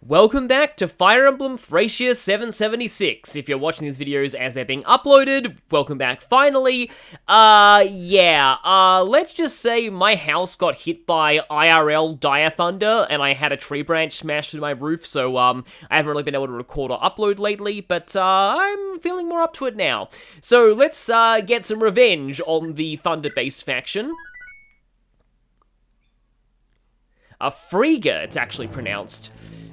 Welcome back to Fire Emblem Thracia 776. If you're watching these videos as they're being uploaded, welcome back finally. Let's just say my house got hit by IRL dire thunder, and I had a tree branch smashed through my roof, so, I haven't really been able to record or upload lately, but, I'm feeling more up to it now. So, let's, get some revenge on the thunder-based faction. A Frigga, it's actually pronounced.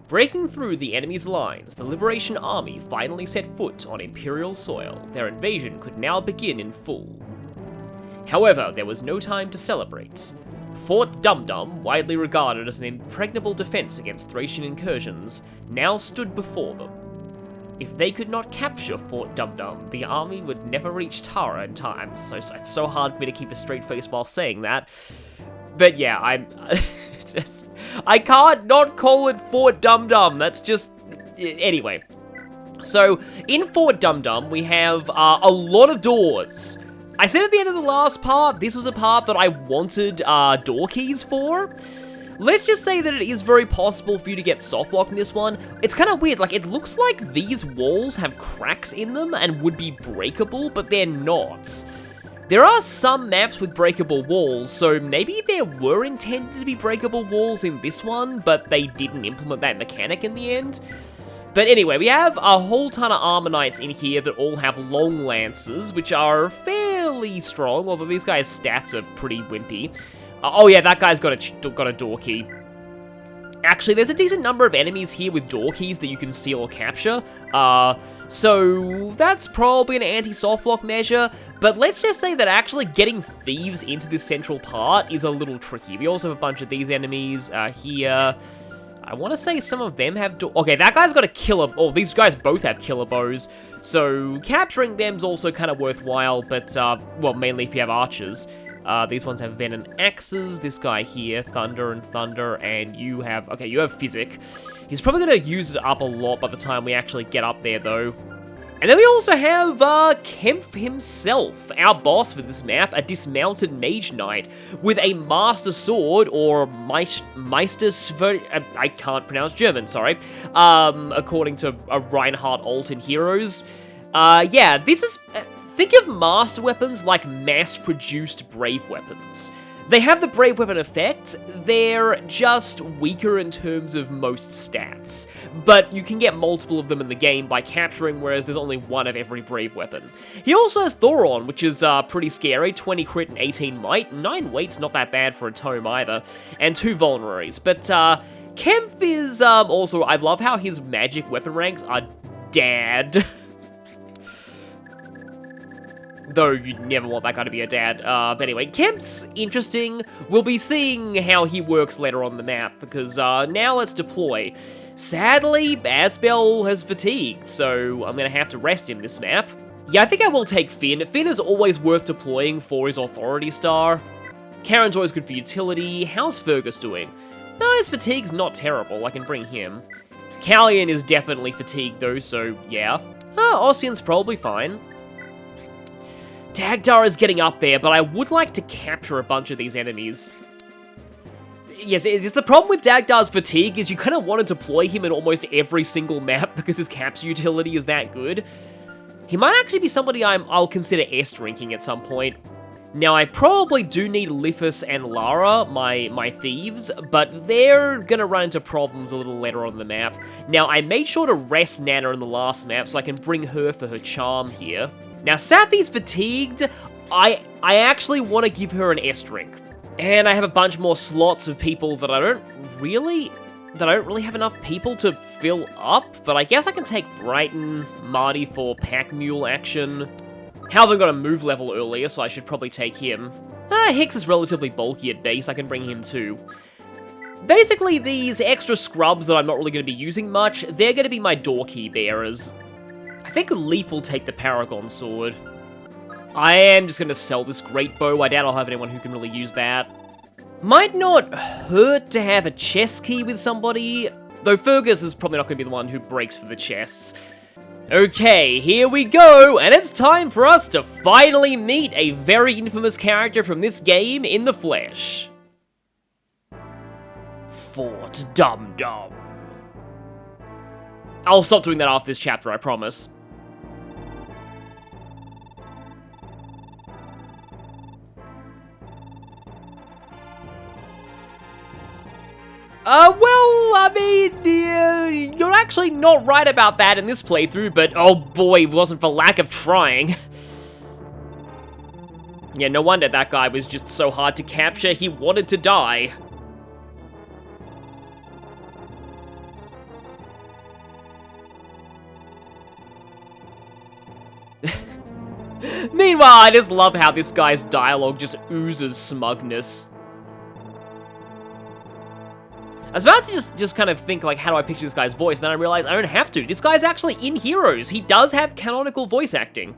Breaking through the enemy's lines, the Liberation Army finally set foot on Imperial soil. Their invasion could now begin in full. However, there was no time to celebrate. Fort Dumbdumb, widely regarded as an impregnable defense against Thracian incursions, now stood before them. If they could not capture Fort Dumbdumb, the army would never reach Tara in time. So it's so hard for me to keep a straight face while saying that. But yeah, I can't not call it Fort Dumbdumb, that's just... Anyway. So, in Fort Dumbdumb, we have a lot of doors. I said at the end of the last part, this was a part that I wanted door keys for. Let's just say that it is very possible for you to get softlock in this one. It's kind of weird, like, it looks like these walls have cracks in them and would be breakable, but they're not. There are some maps with breakable walls, so maybe there were intended to be breakable walls in this one, but they didn't implement that mechanic in the end. But anyway, we have a whole ton of armor knights in here that all have long lances, which are fairly strong, although these guys' stats are pretty wimpy. Oh yeah, that guy's got a door key. Actually, there's a decent number of enemies here with door keys that you can steal or capture, so that's probably an anti-softlock measure, but let's just say that actually getting thieves into this central part is a little tricky. We also have a bunch of these enemies here. I want to say some of them have okay, that guy's got a killer... Oh, these guys both have killer bows, so capturing them's also kind of worthwhile, but, well, mainly if you have archers. These ones have venom axes, this guy here, thunder, and you have, okay, you have physic. He's probably going to use it up a lot by the time we actually get up there, though. And then we also have, Kempf himself, our boss for this map, a dismounted mage knight, with a master sword, or Meistersword, I can't pronounce German, sorry, according to a Reinhardt alt in Heroes. Yeah, this is... Think of master weapons like mass-produced brave weapons. They have the brave weapon effect, they're just weaker in terms of most stats. But you can get multiple of them in the game by capturing, whereas there's only one of every brave weapon. He also has Thoron, which is pretty scary, 20 crit and 18 might, 9 weight's not that bad for a tome either, and 2 vulneraries. But Kempf is also, I love how his magic weapon ranks are dad. Though you'd never want that guy to be a dad. But anyway, Kempf's interesting. We'll be seeing how he works later on the map, because now let's deploy. Sadly, Asbel has fatigued, so I'm gonna have to rest him this map. Yeah, I think I will take Finn. Finn is always worth deploying for his authority star. Karen's always good for utility. How's Fergus doing? No, his fatigue's not terrible. I can bring him. Callian is definitely fatigued though, so yeah. Ossian's probably fine. Dagdar is getting up there, but I would like to capture a bunch of these enemies. Yes, it's just the problem with Dagdar's fatigue is you kind of want to deploy him in almost every single map because his capture utility is that good. He might actually be somebody I'll consider S-drinking at some point. Now, I probably do need Lithus and Lara, my thieves, but they're gonna run into problems a little later on in the map. Now, I made sure to rest Nana in the last map so I can bring her for her charm here. Now, Sapphi's fatigued. I actually want to give her an S drink. And I have a bunch more slots of people that I don't really have enough people to fill up, but I guess I can take Brighton, Marty for pack mule action. Halvin got a move level earlier, so I should probably take him. Hicks is relatively bulky at base, I can bring him too. Basically, these extra scrubs that I'm not really going to be using much, they're going to be my door key bearers. I think Leaf will take the Paragon Sword. I am just going to sell this Great Bow. I doubt I'll have anyone who can really use that. Might not hurt to have a chest key with somebody, though Fergus is probably not going to be the one who breaks for the chests. Okay, here we go, and it's time for us to finally meet a very infamous character from this game in the flesh. Fort Dumbdumb. I'll stop doing that after this chapter, I promise. Well, I mean, you're actually not right about that in this playthrough, but oh boy, it wasn't for lack of trying. Yeah, no wonder that guy was just so hard to capture, he wanted to die. Meanwhile, I just love how this guy's dialogue just oozes smugness. I was about to just kind of think, like, how do I picture this guy's voice? And then I realized I don't have to. This guy's actually in Heroes. He does have canonical voice acting.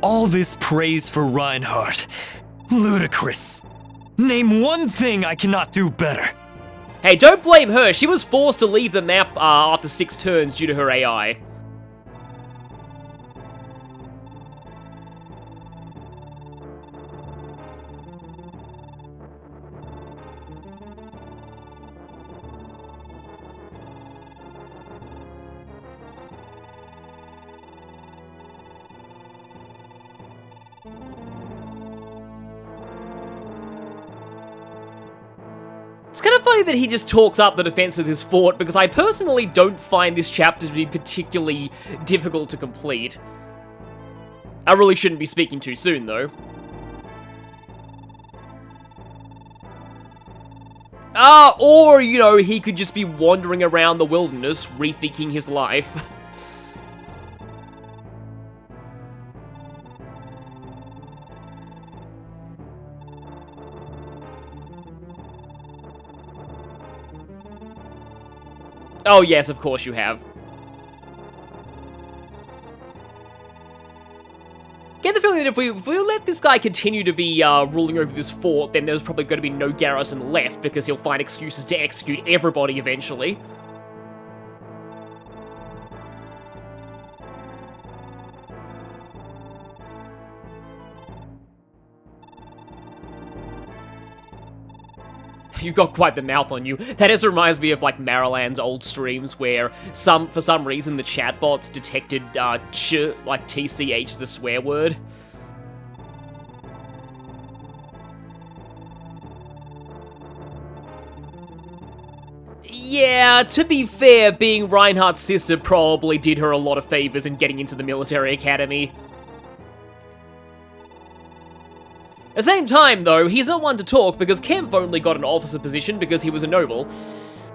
All this praise for Reinhardt. Ludicrous. Name one thing I cannot do better. Hey, don't blame her. She was forced to leave the map after 6 turns due to her AI. It's kind of funny that he just talks up the defense of this fort, because I personally don't find this chapter to be particularly difficult to complete. I really shouldn't be speaking too soon, though. Or, you know, he could just be wandering around the wilderness, rethinking his life. Oh yes, of course you have. Get the feeling that if we let this guy continue to be ruling over this fort, then there's probably going to be no garrison left, because he'll find excuses to execute everybody eventually. You've got quite the mouth on you. That just reminds me of, like, Mariland's old streams where for some reason the chatbots detected like TCH as a swear word. Yeah, to be fair, being Reinhardt's sister probably did her a lot of favors in getting into the military academy. At the same time, though, he's not one to talk, because Kempf only got an officer position because he was a noble,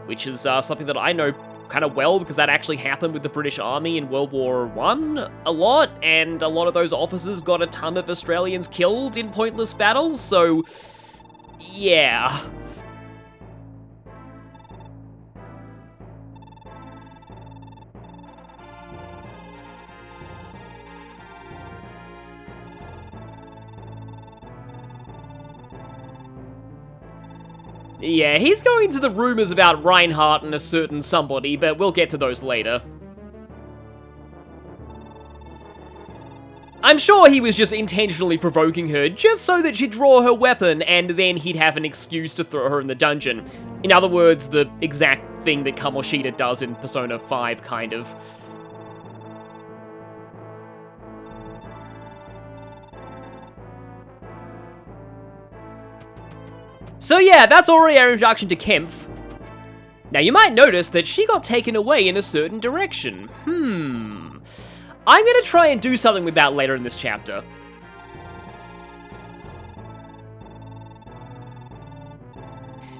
which is something that I know kind of well, because that actually happened with the British Army in World War I a lot, and a lot of those officers got a ton of Australians killed in pointless battles, so yeah. Yeah, he's going to the rumors about Reinhardt and a certain somebody, but we'll get to those later. I'm sure he was just intentionally provoking her, just so that she'd draw her weapon, and then he'd have an excuse to throw her in the dungeon. In other words, the exact thing that Kamoshida does in Persona 5, kind of. So yeah, that's already our introduction to Kempf. Now you might notice that she got taken away in a certain direction. I'm gonna try and do something with that later in this chapter.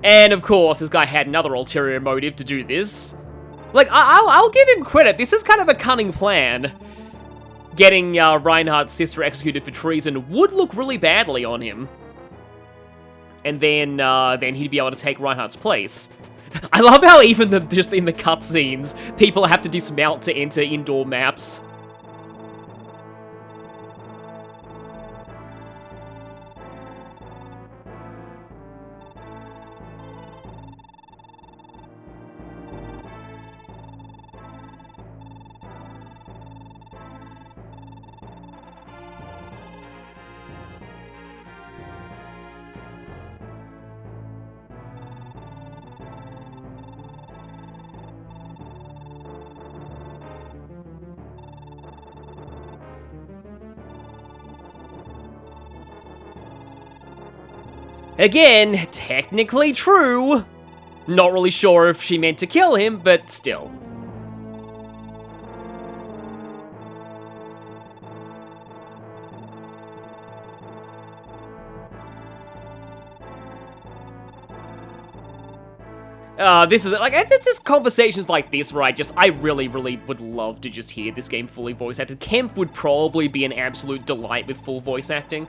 And of course, this guy had another ulterior motive to do this. Like, I'll give him credit, this is kind of a cunning plan. Getting Reinhardt's sister executed for treason would look really badly on him. And then he'd be able to take Reinhardt's place. I love how even just in the cutscenes, people have to dismount to enter indoor maps. Again, technically true. Not really sure if she meant to kill him, but still. This is, like, it's just conversations like this where I really, really would love to just hear this game fully voice acted. Kempf would probably be an absolute delight with full voice acting.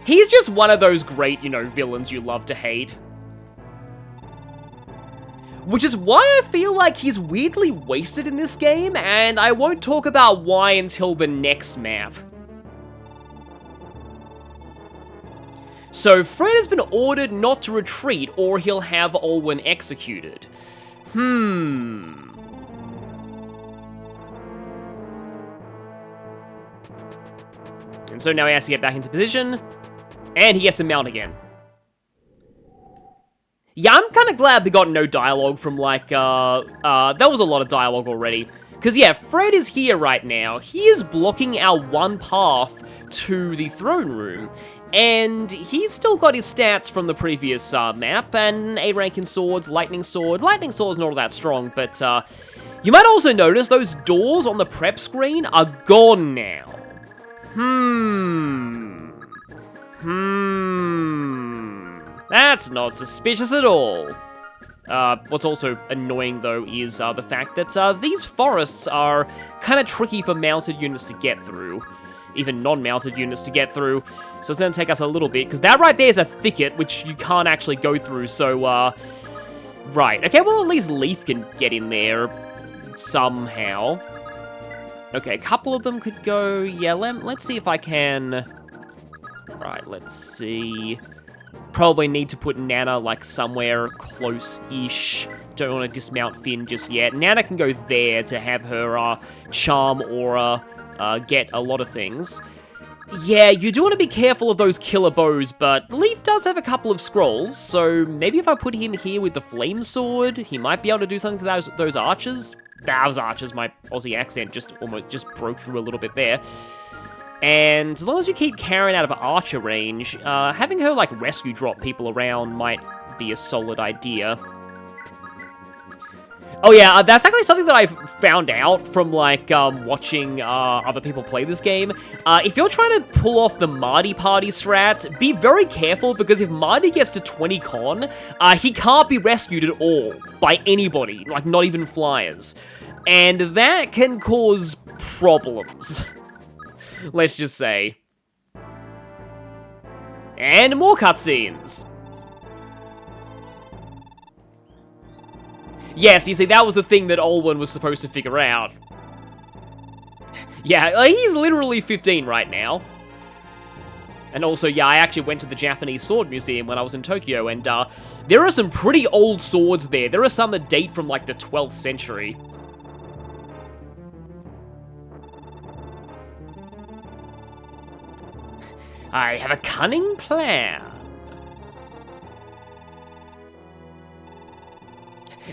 He's just one of those great, you know, villains you love to hate. Which is why I feel like he's weirdly wasted in this game, and I won't talk about why until the next map. So, Fred has been ordered not to retreat, or he'll have Olwen executed. And so now he has to get back into position, and he gets to mount again. Yeah, I'm kind of glad we got no dialogue from, like, that was a lot of dialogue already. Because, yeah, Fred is here right now. He is blocking our one path to the throne room. And he's still got his stats from the previous map, and A rank in swords, lightning sword. Lightning sword's not all that strong, but you might also notice those doors on the prep screen are gone now. That's not suspicious at all. What's also annoying, though, is the fact that these forests are kind of tricky for mounted units to get through. Even non-mounted units to get through. So it's going to take us a little bit, because that right there is a thicket, which you can't actually go through, so, right. Okay, well, at least Leaf can get in there somehow. Okay, a couple of them could go... Yeah, let's see if I can... Right, let's see... Probably need to put Nana, like, somewhere close-ish. Don't want to dismount Finn just yet. Nana can go there to have her, charm aura... get a lot of things. Yeah, you do want to be careful of those killer bows, but Leaf does have a couple of scrolls, so maybe if I put him here with the flame sword, he might be able to do something to those archers. Those archers, my Aussie accent just broke through a little bit there. And as long as you keep Karen out of archer range, having her, like, rescue drop people around might be a solid idea. Oh yeah, that's actually something that I've found out from, like, watching other people play this game. If you're trying to pull off the Marty party strat, be very careful, because if Marty gets to 20 con, he can't be rescued at all by anybody, like, not even flyers. And that can cause problems. Let's just say. And more cutscenes. Yes, you see, that was the thing that Olwen was supposed to figure out. Yeah, he's literally 15 right now. And also, yeah, I actually went to the Japanese Sword Museum when I was in Tokyo, and there are some pretty old swords there. There are some that date from, like, the 12th century. I have a cunning plan.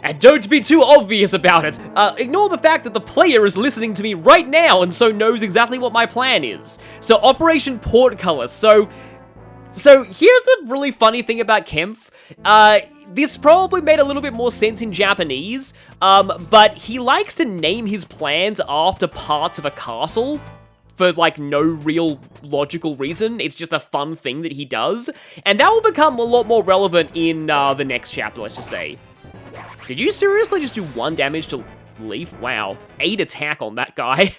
And don't be too obvious about it. Ignore the fact that the player is listening to me right now and so knows exactly what my plan is. So, Operation Portcullis. So here's the really funny thing about Kempf. This probably made a little bit more sense in Japanese, but he likes to name his plans after parts of a castle for, like, no real logical reason. It's just a fun thing that he does. And that will become a lot more relevant in the next chapter, let's just say. Did you seriously just do 1 damage to Leaf? Wow. 8 attack on that guy.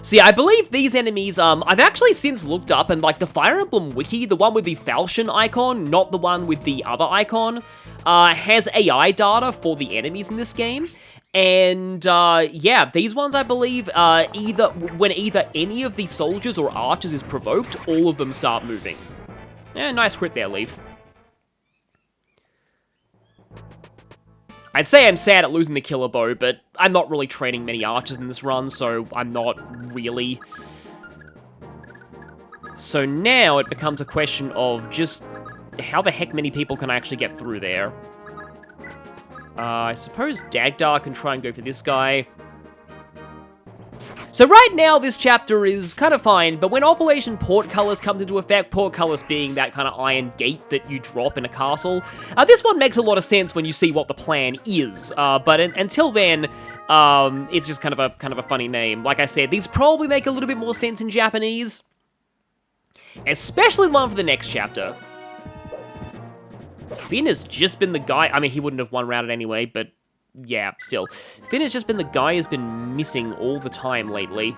So yeah, I believe these enemies, I've actually since looked up, and, like, the Fire Emblem wiki, the one with the falchion icon, not the one with the other icon, has AI data for the enemies in this game. And, yeah, these ones, I believe, when either any of the soldiers or archers is provoked, all of them start moving. Yeah, nice crit there, Leaf. I'd say I'm sad at losing the killer bow, but I'm not really training many archers in this run, so I'm not really. So now it becomes a question of just how the heck many people can I actually get through there. I suppose Dagdar can try and go for this guy. So right now, this chapter is kind of fine, but when Operation Portcullis comes into effect, Portcullis being that kind of iron gate that you drop in a castle, this one makes a lot of sense when you see what the plan is. But until then, it's just kind of a funny name. Like I said, these probably make a little bit more sense in Japanese, especially the one for the next chapter. Finn has just been the guy. I mean, he wouldn't have one-rounded anyway, but yeah, still. Finn has just been the guy who's been missing all the time lately.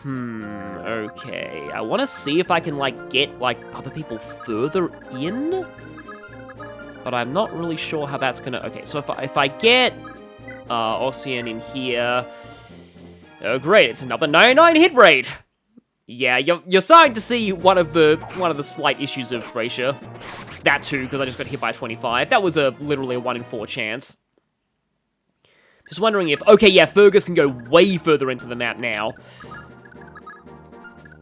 Okay. I want to see if I can, like, get, like, other people further in. But I'm not really sure how that's gonna... Okay, so if I get Ocean in here... Oh, great, it's another 99 hit rate! Yeah, you're starting to see one of the slight issues of Thracia. That too, because I just got hit by 25. That was literally a 1 in 4 chance. Just wondering if... Okay, yeah, Fergus can go way further into the map now.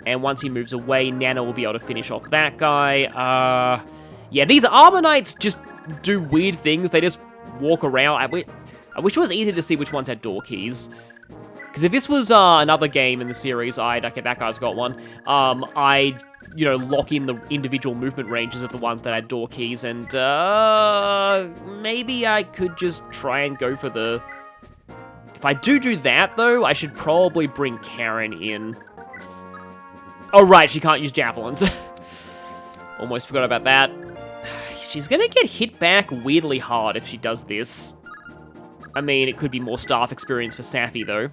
And once he moves away, Nana will be able to finish off that guy. Yeah, these Armor Knights just do weird things. They just walk around. I wish it was easier to see which ones had door keys. Because if this was another game in the series, okay, that guy's got one. I'd, you know, lock in the individual movement ranges of the ones that had door keys, and maybe I could just try and go for the... If I do that, though, I should probably bring Karen in. Oh, right, she can't use javelins. Almost forgot about that. She's gonna get hit back weirdly hard if she does this. I mean, it could be more staff experience for Safi, though.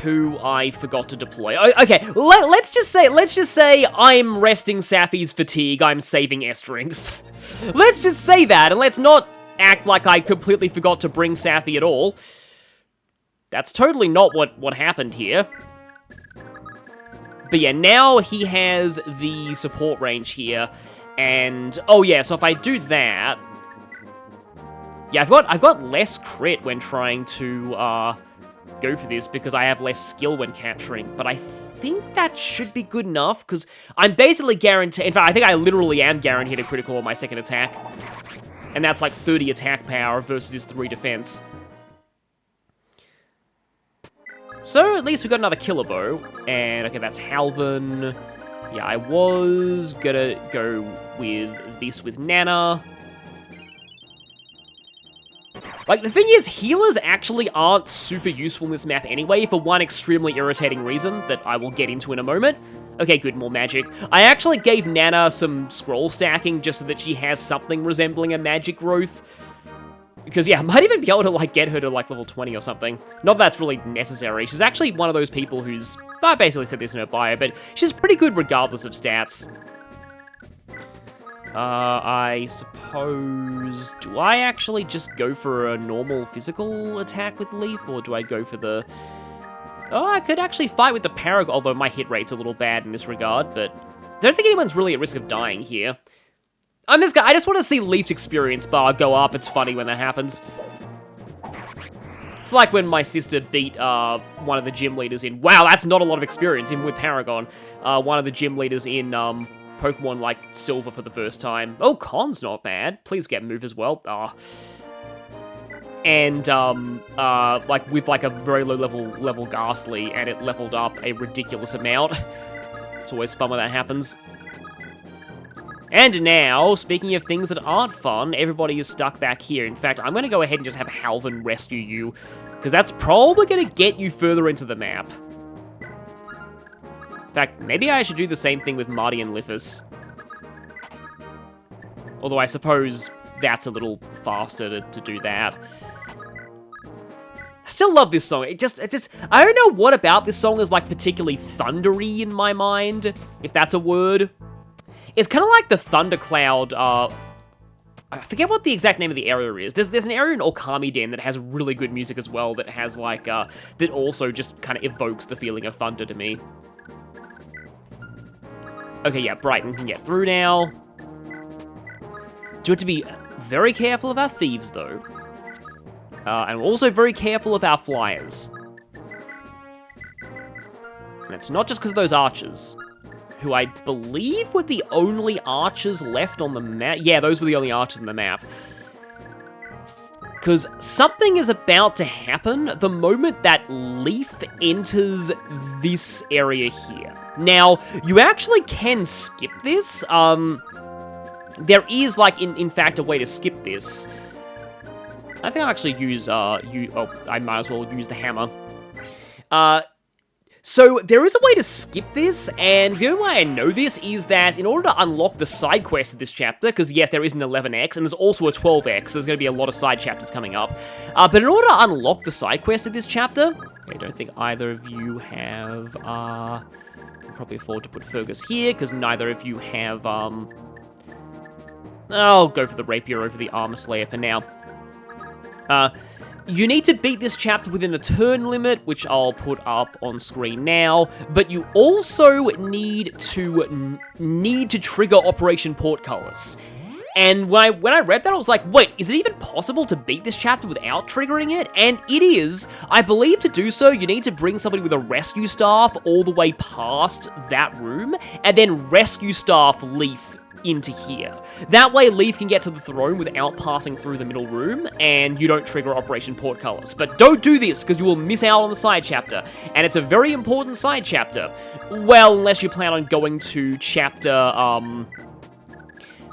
Who I forgot to deploy. Okay, let's just say I'm resting Safi's fatigue, I'm saving S-Drinks. Let's just say that, and let's not act like I completely forgot to bring Safi at all. That's totally not what happened here. But yeah, now he has the support range here, and oh yeah, so if I do that, yeah, I've got less crit when trying to go for this because I have less skill when capturing, but I think that should be good enough because I'm basically guaranteed. In fact, I think I literally am guaranteed a critical on my second attack, and that's like 30 attack power versus his 3 defense. So, at least we got another killer bow. And, okay, that's Halvin. Yeah, I was gonna go with this with Nana. Like, the thing is, healers actually aren't super useful in this map anyway, for one extremely irritating reason that I will get into in a moment. Okay, good, more magic. I actually gave Nana some scroll stacking just so that she has something resembling a magic growth. Because, yeah, I might even be able to, like, get her to, like, level 20 or something. Not that that's really necessary. She's actually one of those people who's... I basically said this in her bio, but she's pretty good regardless of stats. I suppose... Do I actually just go for a normal physical attack with Leaf, or do I go for the... Oh, I could actually fight with the Paragon, although my hit rate's a little bad in this regard, but... I don't think anyone's really at risk of dying here. I'm this guy. I just want to see Leaf's experience bar go up. It's funny when that happens. It's like when my sister beat one of the gym leaders in... Wow, that's not a lot of experience, even with Paragon. One of the gym leaders in Pokemon, like, Silver for the first time. Oh, Con's not bad. Please get move as well. And, like, with, like, a very low level Ghastly, and it leveled up a ridiculous amount. It's always fun when that happens. And now, speaking of things that aren't fun, everybody is stuck back here. In fact, I'm going to go ahead and just have Halvin rescue you, because that's probably going to get you further into the map. In fact, maybe I should do the same thing with Marty and Lithus. Although I suppose that's a little faster to do that. I still love this song. It just, I don't know what about this song is, like, particularly thundery in my mind, if that's a word. It's kind of like the Thundercloud, I forget what the exact name of the area is. There's an area in Okami Den that has really good music as well, that has, like, that also just kind of evokes the feeling of thunder to me. Okay, yeah, Brighton can get through now. Do have to be very careful of our thieves, though. And also very careful of our flyers. And it's not just because of those archers, who I believe were the only archers left on the map. Yeah, those were the only archers on the map. because something is about to happen the moment that Leaf enters this area here. Now, you actually can skip this. There is, like, in fact, a way to skip this. I think I'll actually use, I might as well use the hammer. So, there is a way to skip this, and the only way I know this is that in order to unlock the side quest of this chapter, because yes, there is an 11x, and there's also a 12x, so there's going to be a lot of side chapters coming up, but in order to unlock the side quest of this chapter, I don't think either of you have, I'll probably afford to put Fergus here, because neither of you have, I'll go for the rapier over the armor slayer for now. You need to beat this chapter within a turn limit, which I'll put up on screen now, but you also need to trigger Operation Portcullis. And when I read that, I was like, wait, is it even possible to beat this chapter without triggering it? And it is. I believe to do so, you need to bring somebody with a rescue staff all the way past that room, and then rescue staff Leaf into here. That way, Leaf can get to the throne without passing through the middle room, and you don't trigger Operation Portcullis. But don't do this, because you will miss out on the side chapter, and it's a very important side chapter. Well, unless you plan on going to chapter,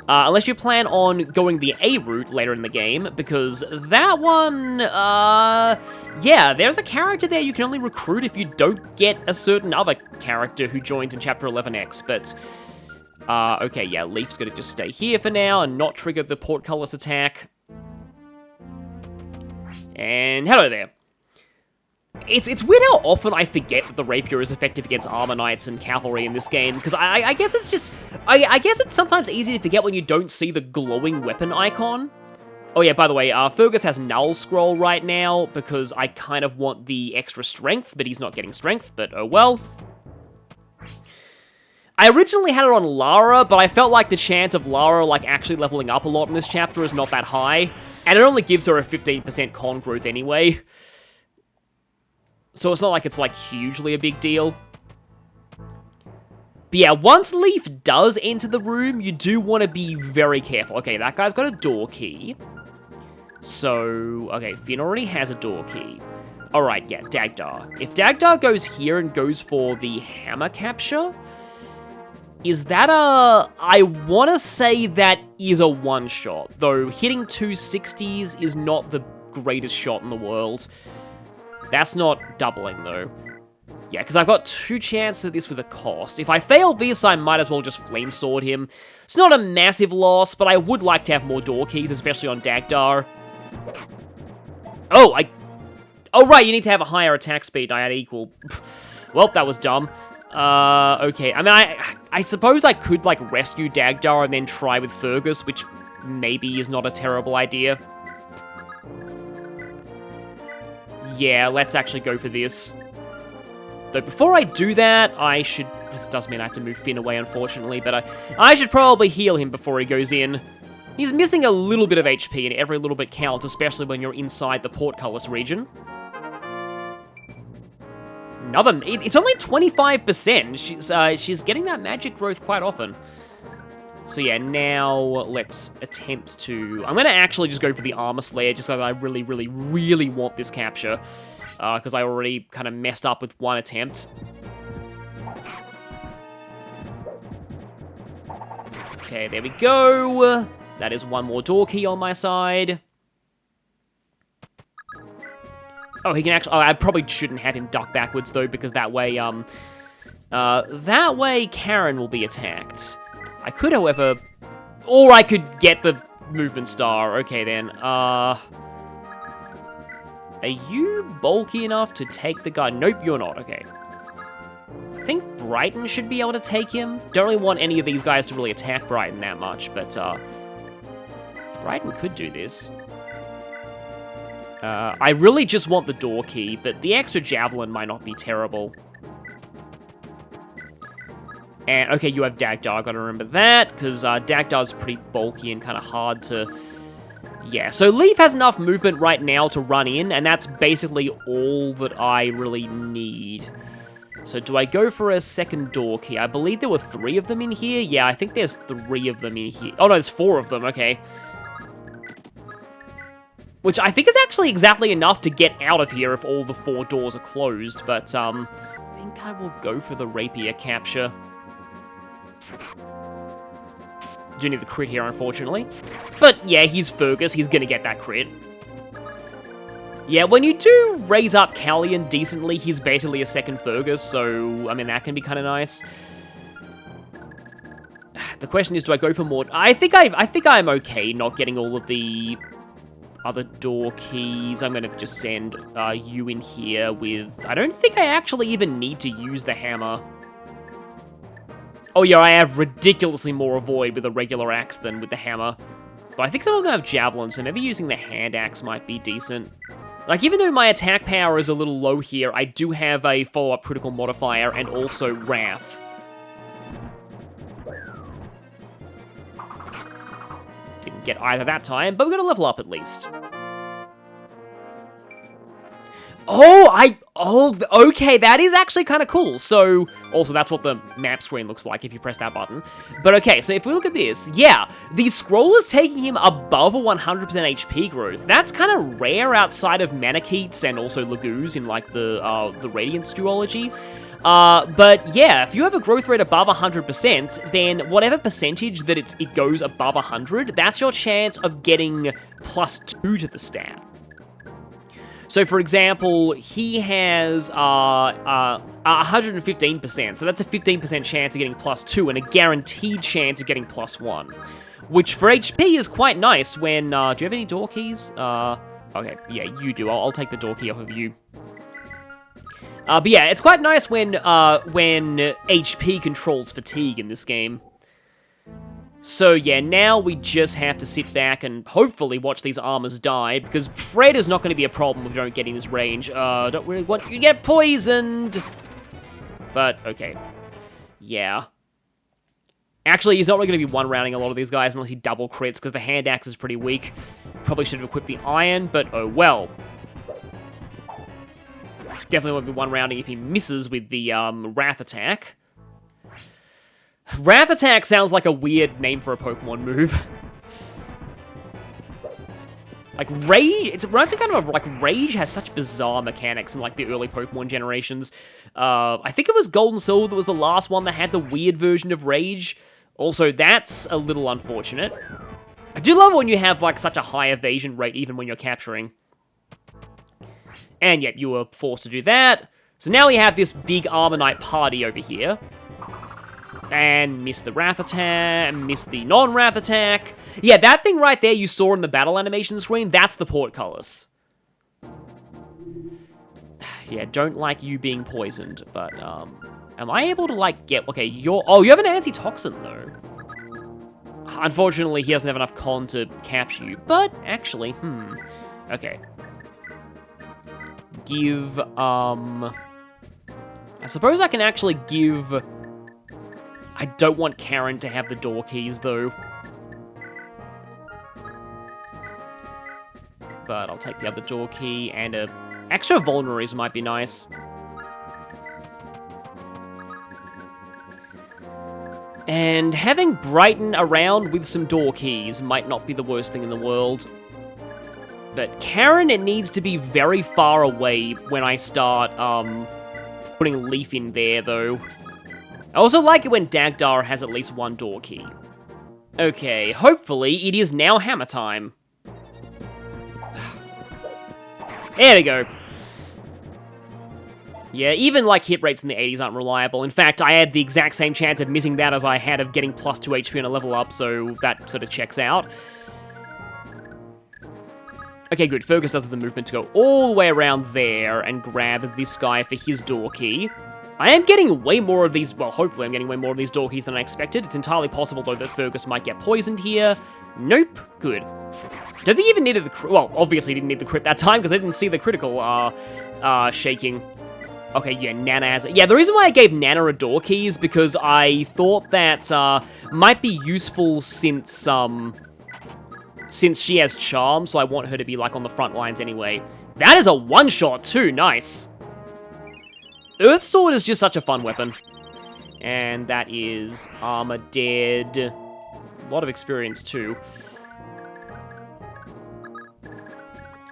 unless you plan on going the A route later in the game, because that one, yeah, there's a character there you can only recruit if you don't get a certain other character who joined in Chapter 11X, but okay, yeah, Leaf's gonna just stay here for now and not trigger the Portcullis attack. And hello there. It's weird how often I forget that the rapier is effective against armor knights and cavalry in this game, because I guess it's just, I guess it's sometimes easy to forget when you don't see the glowing weapon icon. Oh yeah, by the way, Fergus has Null Scroll right now, because I kind of want the extra strength, but he's not getting strength, but oh well. I originally had it on Lara, but I felt like the chance of Lara, like, actually leveling up a lot in this chapter is not that high, and it only gives her a 15% con growth anyway. So it's not like it's, like, hugely a big deal. But yeah, once Leaf does enter the room, you do want to be very careful. Okay, that guy's got a door key. So, okay, Finn already has a door key. Alright, yeah, Dagdar. If Dagdar goes here and goes for the hammer capture, is that a... I want to say that is a one-shot, though hitting 260s is not the greatest shot in the world. That's not doubling, though. Yeah, because I've got 2 chances of this with a cost. If I fail this, I might as well just Flame Sword him. It's not a massive loss, but I would like to have more door keys, especially on Dagdar. Oh, oh, right, you need to have a higher attack speed. I had equal. Well, that was dumb. Okay, I mean, I suppose I could, like, rescue Dagdar and then try with Fergus, which maybe is not a terrible idea. Yeah, let's actually go for this. Though before I do that, I should... This does mean I have to move Finn away, unfortunately, but I should probably heal him before he goes in. He's missing a little bit of HP, and every little bit counts, especially when you're inside the Portcullis region. It's only 25%. She's getting that magic growth quite often. So yeah, now let's attempt to... I'm going to actually just go for the Armor Slayer, just so that I really, really, really want this capture. Because I already kind of messed up with one attempt. Okay, there we go. That is one more door key on my side. Oh, he can actually... Oh, I probably shouldn't have him duck backwards, though, because that way, Karen will be attacked. I could, however... Or I could get the movement star. Okay, then. Are you bulky enough to take the guy? Nope, you're not. Okay. I think Brighton should be able to take him. Don't really want any of these guys to really attack Brighton that much, but, Brighton could do this. I really just want the door key, but the extra javelin might not be terrible. And, okay, you have Dagdar, gotta remember that, because Dagdar's pretty bulky and kind of hard to... Yeah, so Leaf has enough movement right now to run in, and that's basically all that I really need. So do I go for a second door key? I believe there were 3 of them in here. Yeah, I think there's 3 of them in here. Oh, no, there's 4 of them, okay. Which I think is actually exactly enough to get out of here if all the 4 doors are closed, but, I think I will go for the rapier capture. Do need the crit here, unfortunately. But, yeah, he's Fergus, he's gonna get that crit. Yeah, when you do raise up Callian decently, he's basically a second Fergus, so, I mean, that can be kind of nice. The question is, do I go for more? I think I'm okay not getting all of the other door keys. I'm gonna just send you in here with... I don't think I actually even need to use the hammer. Oh yeah, I have ridiculously more avoid with a regular axe than with the hammer. But I think some of them have javelin, so maybe using the hand axe might be decent. Like, even though my attack power is a little low here, I do have a follow-up critical modifier and also Wrath. Didn't get either that time, but we're gonna level up at least. Okay, that is actually kind of cool. So, also, that's what the map screen looks like if you press that button. But okay, so if we look at this, yeah, the scroll is taking him above a 100% HP growth. That's kind of rare outside of Manicheets and also Lagoos in, like, the Radiance duology. But yeah, if you have a growth rate above 100%, then whatever percentage that it goes above 100, that's your chance of getting +2 to the stat. So, for example, he has 115%, so that's a 15% chance of getting +2 and a guaranteed chance of getting +1, which for HP is quite nice when, do you have any door keys? Okay, yeah, you do. I'll take the door key off of you. But yeah, it's quite nice when HP controls fatigue in this game. So yeah, now we just have to sit back and hopefully watch these armors die, because Fred is not going to be a problem if you don't get in his range. Don't really want you to get poisoned! But, okay. Yeah. Actually, he's not really going to be one-rounding a lot of these guys unless he double crits, because the hand axe is pretty weak. Probably should have equipped the iron, but oh well. Definitely won't be one-rounding if he misses with the Wrath attack. Wrath attack sounds like a weird name for a Pokemon move. Like, Rage, it reminds me kind of like, Rage has such bizarre mechanics in, like, the early Pokemon generations. I think it was Gold and Silver that was the last one that had the weird version of Rage. Also, that's a little unfortunate. I do love when you have, like, such a high evasion rate even when you're capturing. And yet, you were forced to do that. So now we have this big Armonite party over here. And miss the Wrath attack, miss the non-Wrath attack. Yeah, that thing right there you saw in the battle animation screen, that's the Portcullis. Yeah, don't like you being poisoned, but, am I able to, like, get... Okay, you have an antitoxin, though. Unfortunately, he doesn't have enough con to capture you, but, actually, Okay. Give, I suppose I can actually give... I don't want Karen to have the door keys, though. But I'll take the other door key, and extra vulneraries might be nice. And having Brighton around with some door keys might not be the worst thing in the world. But Karen, it needs to be very far away when I start, putting Leaf in there, though. I also like it when Dagdar has at least one door key. Okay, hopefully it is now hammer time. There we go. Yeah, even, like, hit rates in the 80s aren't reliable. In fact, I had the exact same chance of missing that as I had of getting +2 HP on a level up, so that sort of checks out. Okay, good. Fergus does have the movement to go all the way around there and grab this guy for his door key. I am getting way more of these, well, hopefully I'm getting way more of these door keys than I expected. It's entirely possible, though, that Fergus might get poisoned here. Nope. Good. Don't think he even needed the crit. Well, obviously he didn't need the crit that time, because I didn't see the critical, shaking. Okay, yeah, Nana has it. Yeah, the reason why I gave Nana a door key is because I thought that, might be useful since she has charm, so I want her to be, like, on the front lines anyway. That is a one-shot, too. Nice. Earth Sword is just such a fun weapon. And that is Armor Dead. A lot of experience, too.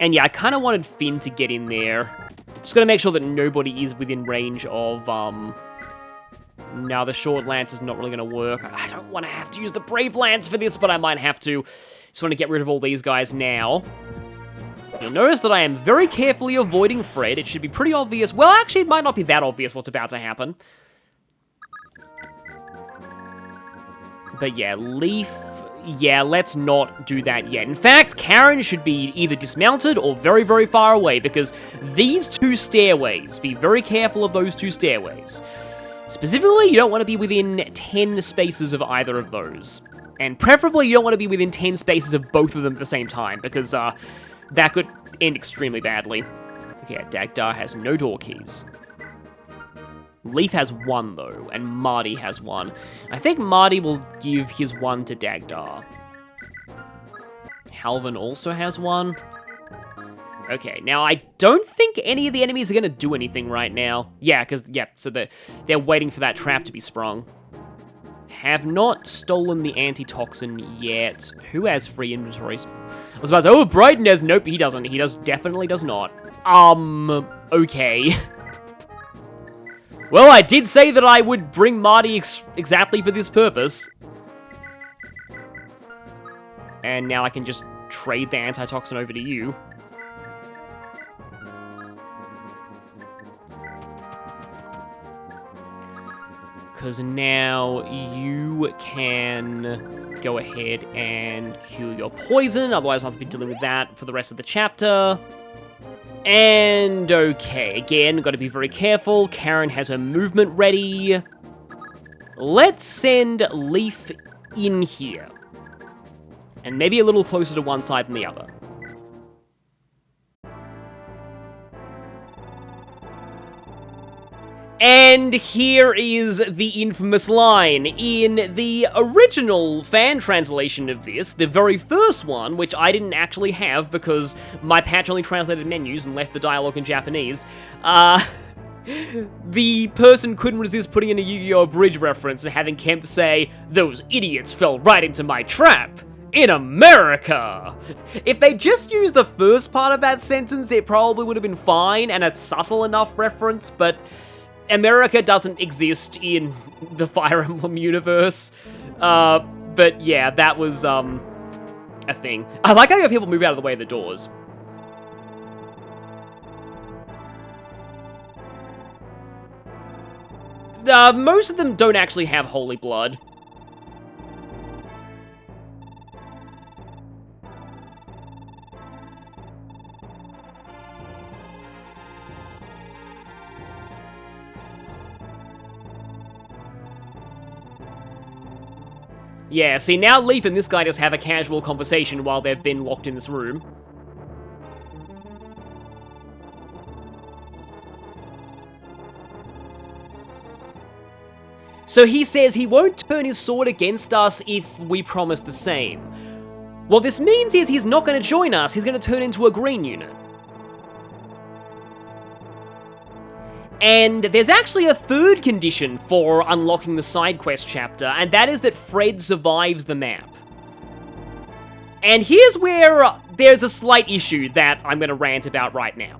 And yeah, I kind of wanted Finn to get in there. Just gotta make sure that nobody is within range of, Now, the short lance is not really gonna work. I don't want to have to use the brave lance for this, but I might have to. Just want to get rid of all these guys now. You'll notice that I am very carefully avoiding Fred. It should be pretty obvious. Well, actually, it might not be that obvious what's about to happen. But yeah, Leaf... Yeah, let's not do that yet. In fact, Karen should be either dismounted or very, very far away, because these two stairways, be very careful of those two stairways. Specifically, you don't want to be within 10 spaces of either of those. And preferably, you don't want to be within 10 spaces of both of them at the same time, because that could end extremely badly. Okay, Dagdar has no door keys. Leaf has one, though, and Marty has one. I think Marty will give his one to Dagdar. Halvin also has one. Okay, now I don't think any of the enemies are going to do anything right now. Yeah, because, yeah, so they're waiting for that trap to be sprung. Have not stolen the antitoxin yet. Who has free inventories? I was about to say, oh, Bryden has... Nope, he doesn't. He definitely does not. Okay. Well, I did say that I would bring Marty exactly for this purpose. And now I can just trade the antitoxin over to you. Because now you can go ahead and cure your poison, otherwise I'll have to be dealing with that for the rest of the chapter. And okay, again, got to be very careful. Karen has her movement ready. Let's send Leaf in here. And maybe a little closer to one side than the other. And here is the infamous line. In the original fan translation of this, the very first one, which I didn't actually have because my patch only translated menus and left the dialogue in Japanese, the person couldn't resist putting in a Yu-Gi-Oh! Bridge reference and having Kempf say, "Those idiots fell right into my trap. In America!" If they just used the first part of that sentence, it probably would have been fine and a subtle enough reference, but America doesn't exist in the Fire Emblem universe. But yeah, that was, a thing. I like how people move out of the way of the doors. Most of them don't actually have holy blood. Yeah, see, now Leaf and this guy just have a casual conversation while they've been locked in this room. So he says he won't turn his sword against us if we promise the same. What this means is he's not going to join us, he's going to turn into a green unit. And there's actually a third condition for unlocking the side quest chapter, and that is that Fred survives the map. And here's where there's a slight issue that I'm going to rant about right now.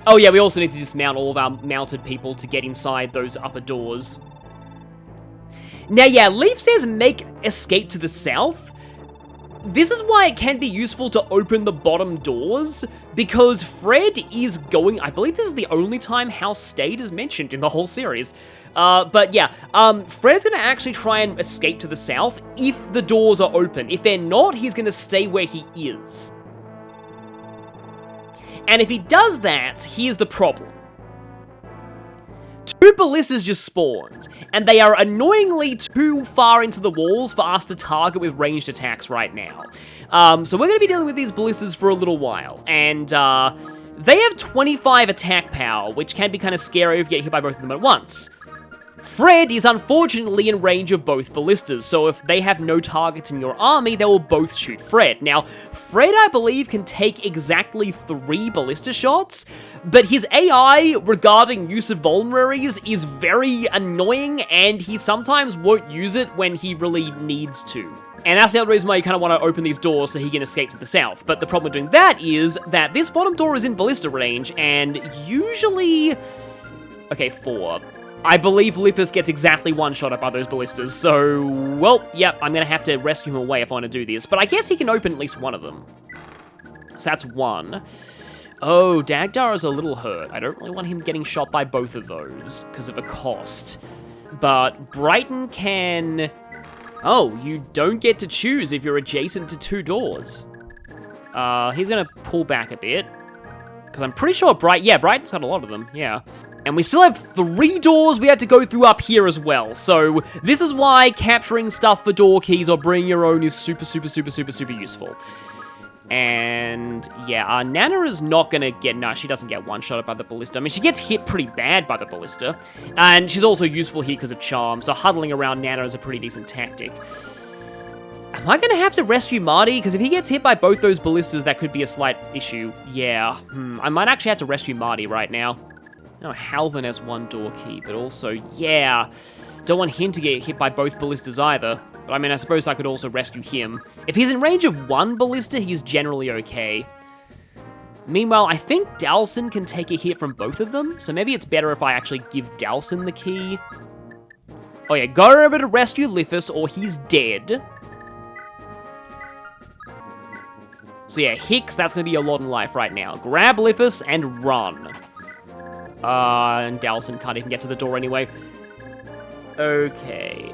Oh yeah, we also need to dismount all of our mounted people to get inside those upper doors. Now yeah, Leaf says make escape to the south. This is why it can be useful to open the bottom doors, because Fred is going... I believe this is the only time House Stayed is mentioned in the whole series. But yeah, Fred's going to actually try and escape to the south if the doors are open. If they're not, he's going to stay where he is. And if he does that, here's the problem. 2 ballistas just spawned, and they are annoyingly too far into the walls for us to target with ranged attacks right now. So we're going to be dealing with these ballistas for a little while, and they have 25 attack power, which can be kind of scary if you get hit by both of them at once. Fred is unfortunately in range of both ballistas, so if they have no targets in your army, they will both shoot Fred. Now, Fred, I believe, can take exactly 3 ballista shots, but his AI regarding use of vulneraries is very annoying, and he sometimes won't use it when he really needs to. And that's the other reason why you kind of want to open these doors so he can escape to the south. But the problem with doing that is that this bottom door is in ballista range, and usually... Okay, 4. I believe Lippis gets exactly one shot up by those ballistas, so... Well, yep, I'm going to have to rescue him away if I want to do this. But I guess he can open at least one of them. So that's 1. Oh, Dagdar is a little hurt. I don't really want him getting shot by both of those because of a cost. But Brighton can... Oh, you don't get to choose if you're adjacent to 2 doors. He's gonna pull back a bit. Because I'm pretty sure Brighton's got a lot of them, yeah. And we still have 3 doors we have to go through up here as well. So this is why capturing stuff for door keys or bringing your own is super useful. And yeah, Nana is not gonna get, no, she doesn't get one shot by the ballista. I mean, she gets hit pretty bad by the ballista. And she's also useful here because of charm, so huddling around Nana is a pretty decent tactic. Am I gonna have to rescue Marty? Because if he gets hit by both those ballistas, that could be a slight issue. Yeah, I might actually have to rescue Marty right now. No, Halvin has 1 door key, but also, yeah, don't want him to get hit by both ballistas either. But I mean, I suppose I could also rescue him. If he's in range of 1 ballista, he's generally okay. Meanwhile, I think Dalson can take a hit from both of them, so maybe it's better if I actually give Dalson the key. Oh yeah, go over to rescue Lippis or he's dead. So yeah, Hicks, that's going to be your lot in life right now. Grab Lippis and run. And Dalson can't even get to the door anyway. Okay.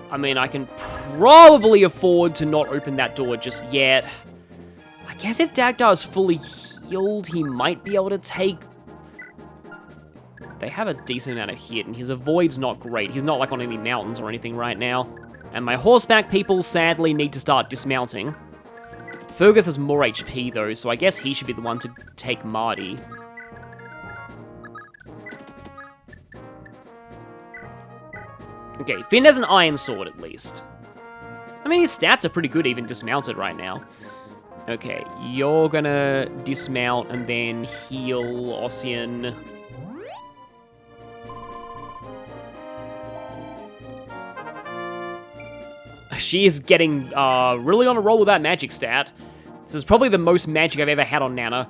I mean, I can probably afford to not open that door just yet. I guess if Dagdar is fully healed, he might be able to take... They have a decent amount of hit, and his avoid's not great. He's not like on any mountains or anything right now. And my horseback people sadly need to start dismounting. Fergus has more HP though, so I guess he should be the one to take Marty. Okay, Finn has an iron sword at least. I mean, his stats are pretty good even dismounted right now. Okay, you're gonna dismount and then heal Ossian. She is getting really on a roll with that magic stat. This is probably the most magic I've ever had on Nana.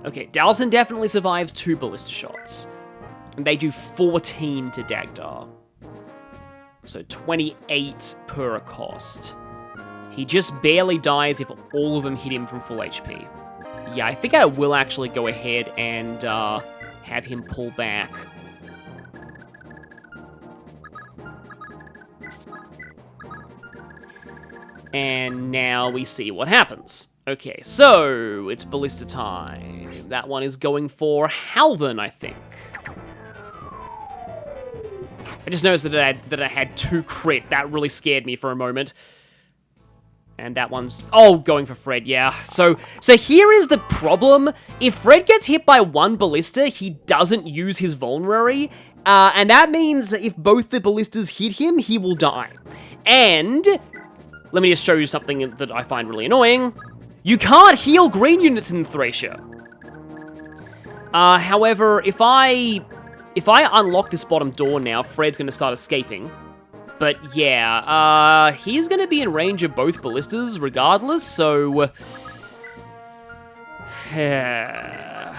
Okay, Dalson definitely survives 2 ballista shots. And they do 14 to Dagdar. So 28 per cost. He just barely dies if all of them hit him from full HP. Yeah, I think I will actually go ahead and have him pull back. And now we see what happens. Okay, so it's ballista time. That one is going for Halvin, I think. I just noticed that I had 2 crit. That really scared me for a moment. And that one's... Oh, going for Fred, yeah. So here is the problem. If Fred gets hit by 1 ballista, he doesn't use his vulnerary. And that means if both the ballistas hit him, he will die. And... Let me just show you something that I find really annoying. You can't heal green units in Thracia. However, if I unlock this bottom door now, Fred's going to start escaping. But yeah, he's going to be in range of both ballistas regardless, so... I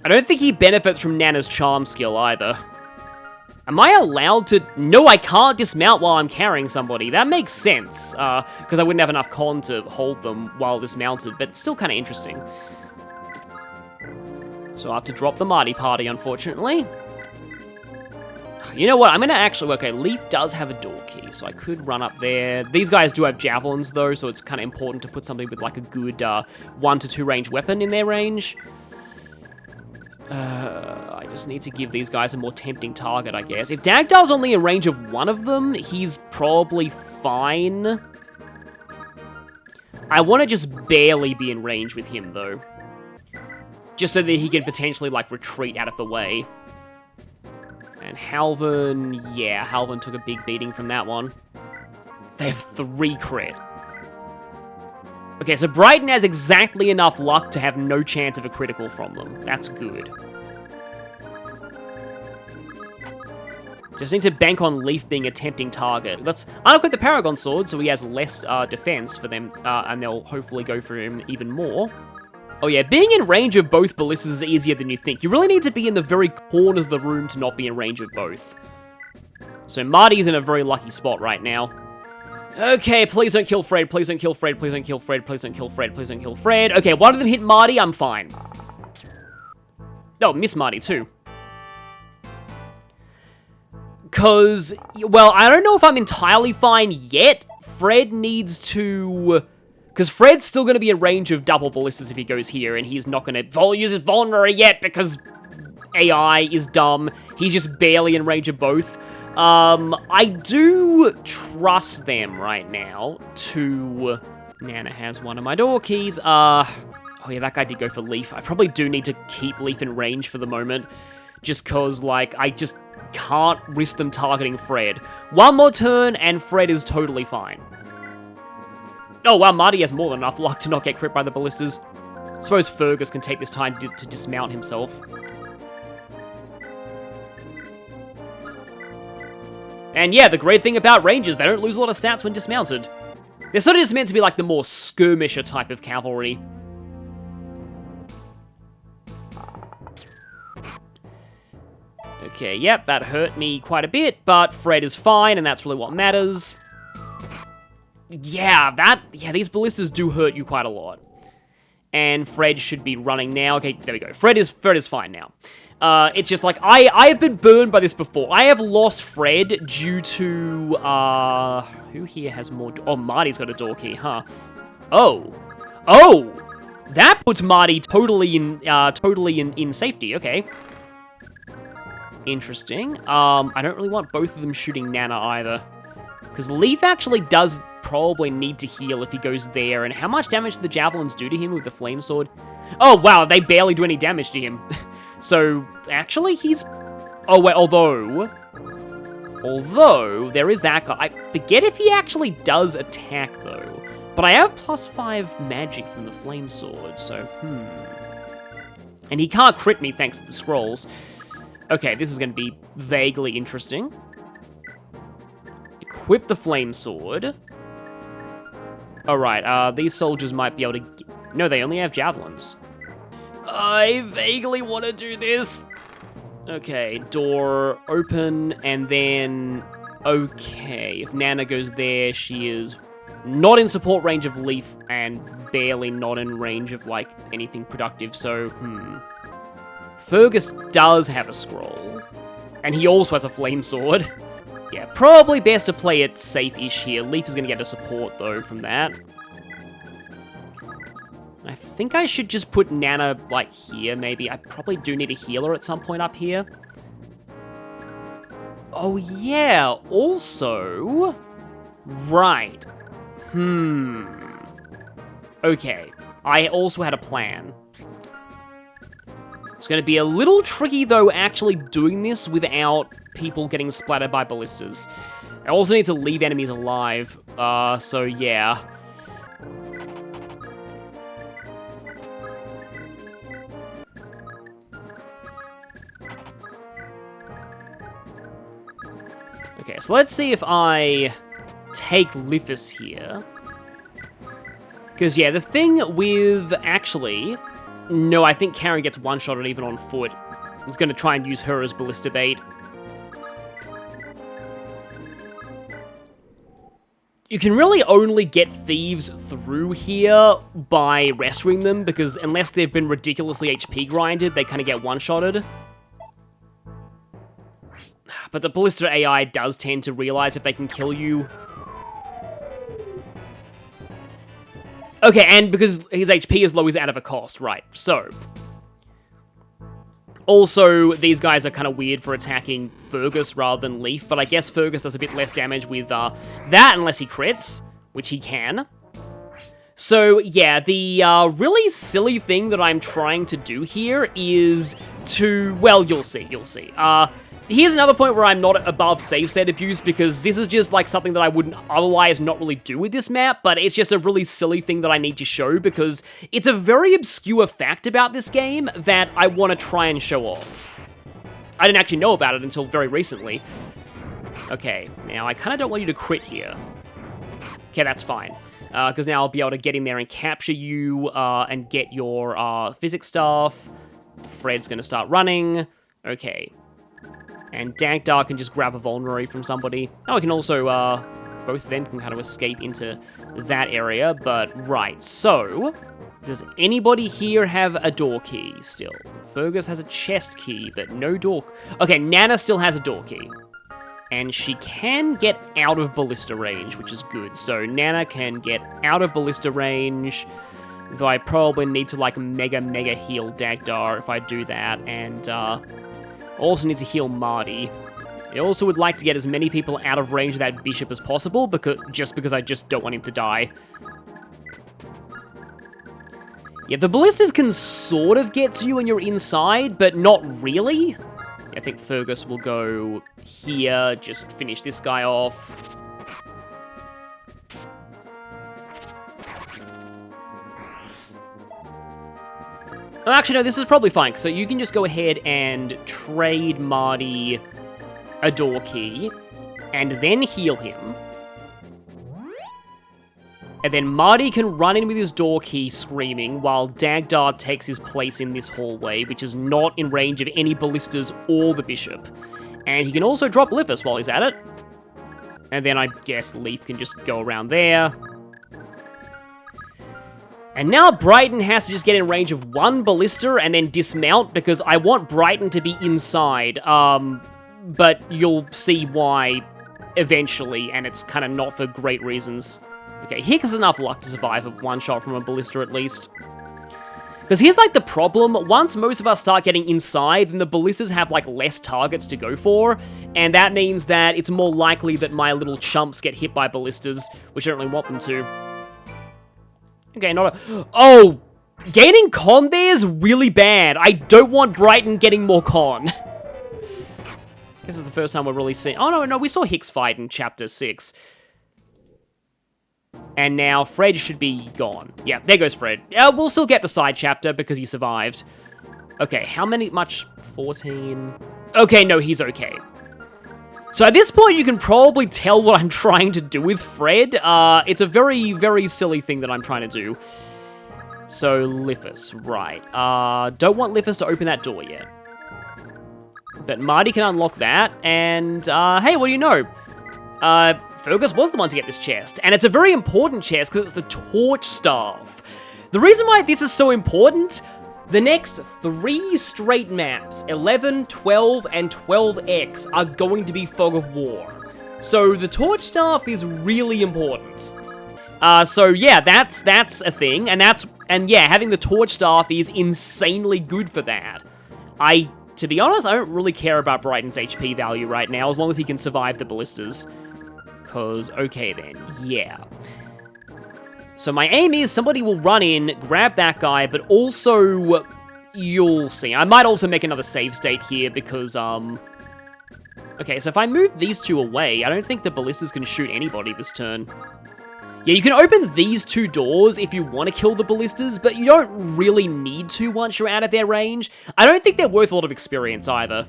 don't think he benefits from Nana's charm skill either. Am I allowed to... No, I can't dismount while I'm carrying somebody. That makes sense, because I wouldn't have enough con to hold them while dismounted, but it's still kind of interesting. So I have to drop the Marty party, unfortunately. You know what? I'm going to actually... Okay, Leaf does have a door key, so I could run up there. These guys do have javelins, though, so it's kind of important to put something with, like, a good 1 to 2 range weapon in their range. I just need to give these guys a more tempting target, I guess. If Dagdar's only in range of 1 of them, he's probably fine. I want to just barely be in range with him, though. Just so that he can potentially, like, retreat out of the way. And Halvin... Yeah, Halvin took a big beating from that one. They have 3 crit. Okay, so Brighton has exactly enough luck to have no chance of a critical from them. That's good. Just need to bank on Leaf being a tempting target. Let's unequip the Paragon Sword so he has less defense for them, and they'll hopefully go for him even more. Oh yeah, being in range of both ballistas is easier than you think. You really need to be in the very corners of the room to not be in range of both. So Marty's in a very lucky spot right now. Okay, please don't kill Fred, please don't kill Fred, please don't kill Fred, please don't kill Fred, please don't kill Fred. Okay, one of them hit Marty, I'm fine. Oh, miss Marty too. Because, well, I don't know if I'm entirely fine yet. Fred needs to... Because Fred's still going to be in range of double ballistas if he goes here, and he's not going to use his vulnerary yet because AI is dumb. He's just barely in range of both. I do trust them right now to... Nana has one of my door keys. Oh yeah, that guy did go for Leaf. I probably do need to keep Leaf in range for the moment. Just because, like, I just can't risk them targeting Fred. One more turn, and Fred is totally fine. Oh, wow, Marty has more than enough luck to not get crit by the ballistas. I suppose Fergus can take this time to dismount himself. And yeah, the great thing about Rangers, they don't lose a lot of stats when dismounted. They're sort of just meant to be like the more skirmisher type of cavalry. Okay, yep, that hurt me quite a bit, but Fred is fine, and that's really what matters. Yeah, these ballistas do hurt you quite a lot. And Fred should be running now. Okay, there we go. Fred is fine now. It's just like, I have been burned by this before. I have lost Fred due to, who here has more... Oh, Marty's got a door key, huh? Oh! That puts Marty totally in safety, okay. Interesting. I don't really want both of them shooting Nana either. Because Leaf actually does probably need to heal if he goes there. And how much damage do the Javelins do to him with the Flame Sword? Oh, wow, they barely do any damage to him. So, actually, he's... Oh, wait, although, there is that guy. I forget if he actually does attack, though. But I have +5 magic from the Flame Sword, so, And he can't crit me thanks to the scrolls. Okay, this is going to be vaguely interesting. Equip the Flame Sword. Alright, these soldiers might be able to... No, they only have javelins. I vaguely want to do this. Okay, door open, and then... Okay, if Nana goes there, she is not in support range of Leaf, and barely not in range of, like, anything productive, so, Fergus does have a scroll, and he also has a flame sword. Yeah, probably best to play it safe-ish here. Leaf is going to get a support, though, from that. I think I should just put Nana, like, here, maybe. I probably do need a healer at some point up here. Oh, yeah, also... Right. Okay, I also had a plan. It's going to be a little tricky, though, actually doing this without people getting splattered by ballistas. I also need to leave enemies alive, so yeah. Okay, so let's see if I take Lithus here. Because, yeah, the thing with, actually... No, I think Karen gets one-shotted even on foot. I was going to try and use her as ballista bait. You can really only get thieves through here by rescuing them, because unless they've been ridiculously HP grinded, they kind of get one-shotted. But the ballista AI does tend to realize if they can kill you. Okay, and because his HP is low, he's out of a cost, right, so. Also, these guys are kind of weird for attacking Fergus rather than Leaf, but I guess Fergus does a bit less damage with that unless he crits, which he can. So, yeah, the really silly thing that I'm trying to do here is to, well, you'll see. Here's another point where I'm not above save state abuse, because this is just like something that I wouldn't otherwise not really do with this map, but it's just a really silly thing that I need to show, because it's a very obscure fact about this game that I want to try and show off. I didn't actually know about it until very recently. Okay, now I kind of don't want you to crit here. Okay, that's fine. Because now I'll be able to get in there and capture you and get your physics stuff. Fred's going to start running. Okay. And Dankdar can just grab a vulnerary from somebody. Oh, I can also, both of them can kind of escape into that area. But, right, so... Does anybody here have a door key still? Fergus has a chest key, but no door... Okay, Nana still has a door key. And she can get out of Ballista range, which is good. So Nana can get out of Ballista range, though I probably need to, like, mega heal Dagdar if I do that. And, also need to heal Marty. I also would like to get as many people out of range of that bishop as possible, because I just don't want him to die. Yeah, the ballistas can sort of get to you when you're inside, but not really. I think Fergus will go here, just finish this guy off. Oh, actually, no, this is probably fine. So you can just go ahead and trade Marty a door key, and then heal him. And then Marty can run in with his door key screaming, while Dagdar takes his place in this hallway, which is not in range of any ballistas or the bishop. And he can also drop Liffus while he's at it. And then I guess Leaf can just go around there. And now Brighton has to just get in range of one ballista and then dismount, because I want Brighton to be inside. But you'll see why eventually, and it's kind of not for great reasons. Okay, Hick has enough luck to survive a one-shot from a ballista at least. Because here's, like, the problem. Once most of us start getting inside, then the ballistas have, like, less targets to go for. And that means that it's more likely that my little chumps get hit by ballistas, which I don't really want them to. Okay, not a... Oh! Gaining con there is really bad. I don't want Brighton getting more con. This is the first time we're really seeing... Oh, no, we saw Hicks fight in Chapter 6. And now Fred should be gone. Yeah, there goes Fred. We'll still get the side chapter because he survived. Okay, how much? 14? Okay, no, he's okay. So at this point, you can probably tell what I'm trying to do with Fred. It's a very silly thing that I'm trying to do. So, Liffus, right. Don't want Liffus to open that door yet. But Marty can unlock that, and, hey, what do you know? Fergus was the one to get this chest, and it's a very important chest because it's the torch staff. The reason why this is so important, the next 3 straight maps, 11, 12, and 12X, are going to be Fog of War. So the torch staff is really important. So yeah, that's a thing, and yeah, having the torch staff is insanely good for that. To be honest, I don't really care about Brighton's HP value right now, as long as he can survive the ballistas. Because, okay then, yeah. So my aim is somebody will run in, grab that guy, but also, you'll see. I might also make another save state here because, okay, so if I move these two away, I don't think the ballistas can shoot anybody this turn. Yeah, you can open these 2 doors if you want to kill the ballistas, but you don't really need to once you're out of their range. I don't think they're worth a lot of experience either.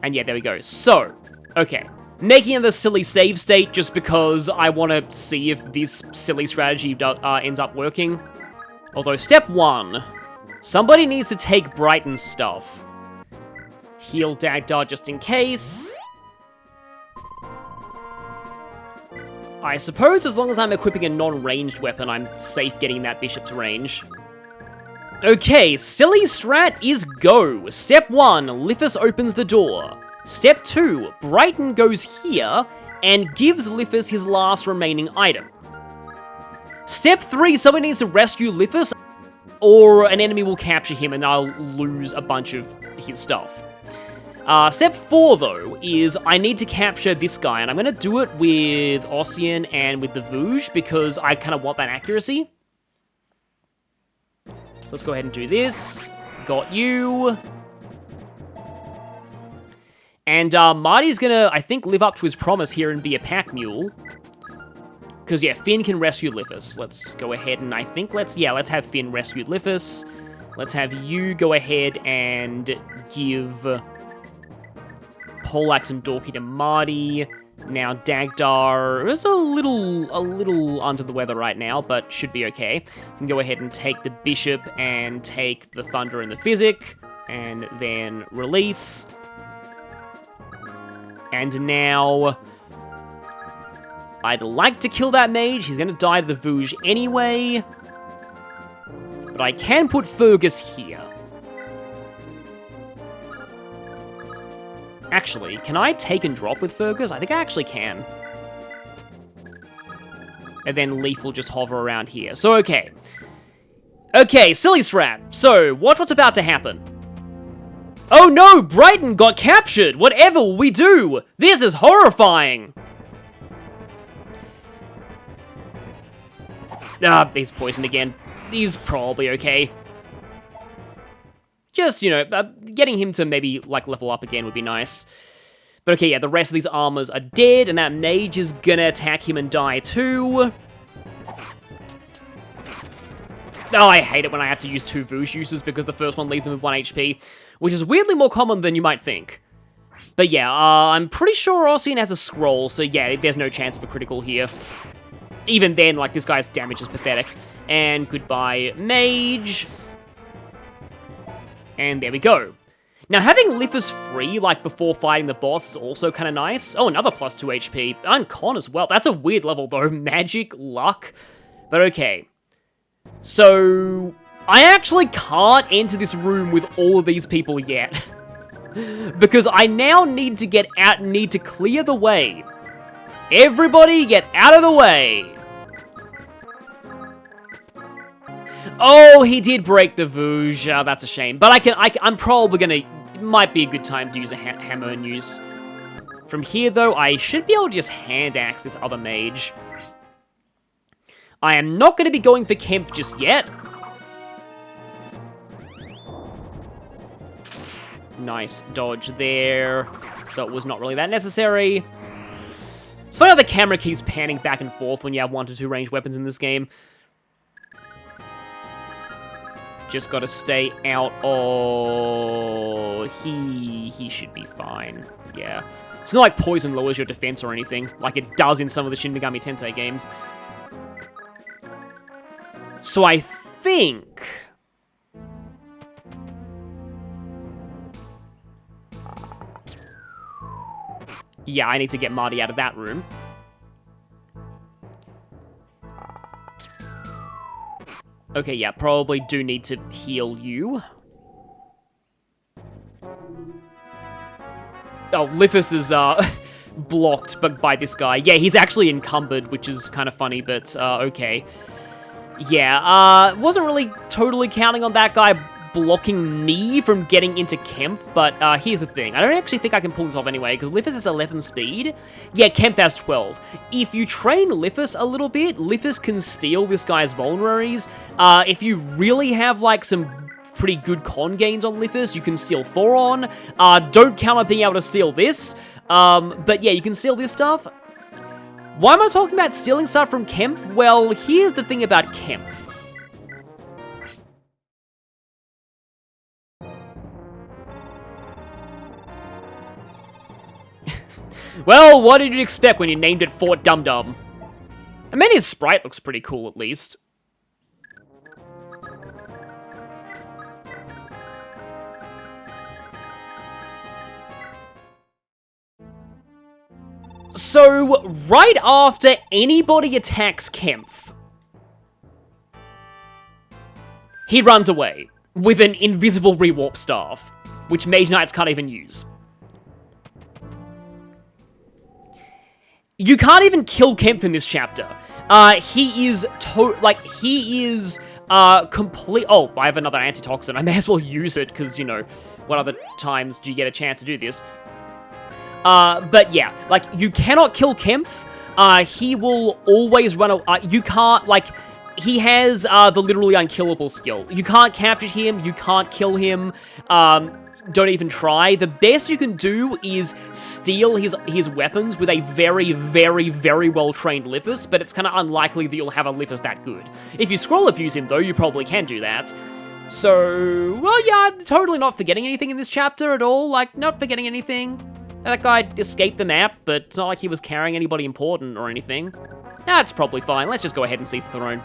And yeah, there we go. So, okay. Making another silly save state just because I want to see if this silly strategy ends up working. Although, step 1. Somebody needs to take Brighton's stuff. Heal Dagdar just in case. I suppose as long as I'm equipping a non-ranged weapon, I'm safe getting that bishop to range. Okay, silly strat is go. Step 1, Liffus opens the door. Step 2, Brighton goes here and gives Liffus his last remaining item. Step 3, somebody needs to rescue Liffus, or an enemy will capture him and I'll lose a bunch of his stuff. Step 4, though, is I need to capture this guy, and I'm going to do it with Ossian and with the Vouge, because I kind of want that accuracy. So let's go ahead and do this. Got you. And Marty's gonna, I think, live up to his promise here and be a pack mule. Because, yeah, Finn can rescue Liffus. Let's go ahead and I think let's have Finn rescue Liffus. Let's have you go ahead and give Poleaxe and Dorky to Marty. Now Dagdar is a little under the weather right now, but should be okay. Can go ahead and take the Bishop and take the Thunder and the Physic, and then release. And now I'd like to kill that mage. He's going to die to the Vouge anyway. But I can put Fergus here. Actually, can I take and drop with Fergus? I think I actually can. And then Leaf will just hover around here. So, okay. Okay, silly Srat. So, watch what's about to happen. Oh no, Brighton got captured! Whatever will we do? This is horrifying! Ah, he's poisoned again. He's probably okay. Just, you know, getting him to maybe, like, level up again would be nice. But okay, yeah, the rest of these armors are dead, and that mage is gonna attack him and die too. Oh, I hate it when I have to use 2 Vouge uses because the first one leaves them with 1 HP, which is weirdly more common than you might think. But yeah, I'm pretty sure Ossian has a scroll, so yeah, there's no chance of a critical here. Even then, like, this guy's damage is pathetic. And goodbye, mage. And there we go. Now, having Lithus free, like, before fighting the boss is also kind of nice. Oh, another plus 2 HP. And Con as well. That's a weird level, though. Magic, luck. But okay. So, I actually can't enter this room with all of these people yet. Because I now need to get out and need to clear the way. Everybody get out of the way. Oh, he did break the Vouge. That's a shame. But I'm probably gonna... It might be a good time to use a hammer and use. From here, though, I should be able to just hand axe this other mage. I am not going to be going for Kempf just yet. Nice dodge there. That was not really that necessary. It's funny how the camera keeps panning back and forth when you have 1 to 2 ranged weapons in this game. Just gotta stay out. Oh, he should be fine. Yeah. It's not like poison lowers your defense or anything, like it does in some of the Shin Megami Tensei games. So I think... Yeah, I need to get Marty out of that room. Okay, yeah, probably do need to heal you. Oh, Lithus is, blocked by this guy. Yeah, he's actually encumbered, which is kind of funny, but, okay. Yeah, wasn't really totally counting on that guy blocking me from getting into Kempf, but here's the thing. I don't actually think I can pull this off anyway, because Lithus is 11 speed. Yeah, Kempf has 12. If you train Lithus a little bit, Lithus can steal this guy's vulneraries. If you really have, like, some pretty good con gains on Lithus, you can steal Thoron. Don't count on being able to steal this. But yeah, you can steal this stuff. Why am I talking about stealing stuff from Kempf? Well, here's the thing about Kempf. Well, what did you expect when you named it Fort Dumbdumb? I mean, his sprite looks pretty cool, at least. So, right after anybody attacks Kempf, he runs away with an invisible rewarp staff, which Mage Knights can't even use. You can't even kill Kempf in this chapter. He is complete... Oh, I have another antitoxin. I may as well use it, because, you know, what other times do you get a chance to do this? But yeah, like, you cannot kill Kempf. He will always run... you can't, like... He has, the literally unkillable skill. You can't capture him, you can't kill him, don't even try. The best you can do is steal his weapons with a very, very, very well-trained Lithus, but it's kind of unlikely that you'll have a Lithus that good. If you scroll abuse him, though, you probably can do that. So, well, yeah, I'm totally not forgetting anything in this chapter at all. Like, not forgetting anything. That guy escaped the map, but it's not like he was carrying anybody important or anything. That's probably fine. Let's just go ahead and seize the throne.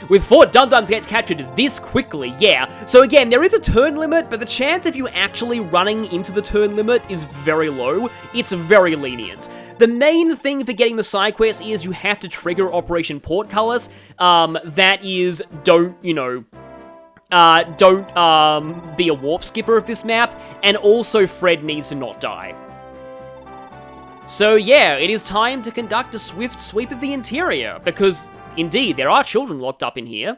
With 4 dumbdumms gets captured this quickly, yeah. So again, there is a turn limit, but the chance of you actually running into the turn limit is very low. It's very lenient. The main thing for getting the side quest is you have to trigger Operation Portcullis. That is, don't be a warp skipper of this map, and also Fred needs to not die. So yeah, it is time to conduct a swift sweep of the interior, because indeed, there are children locked up in here.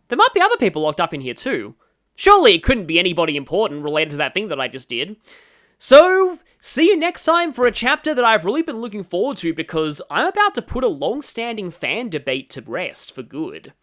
There might be other people locked up in here too. Surely it couldn't be anybody important related to that thing that I just did. So, see you next time for a chapter that I've really been looking forward to because I'm about to put a long-standing fan debate to rest for good.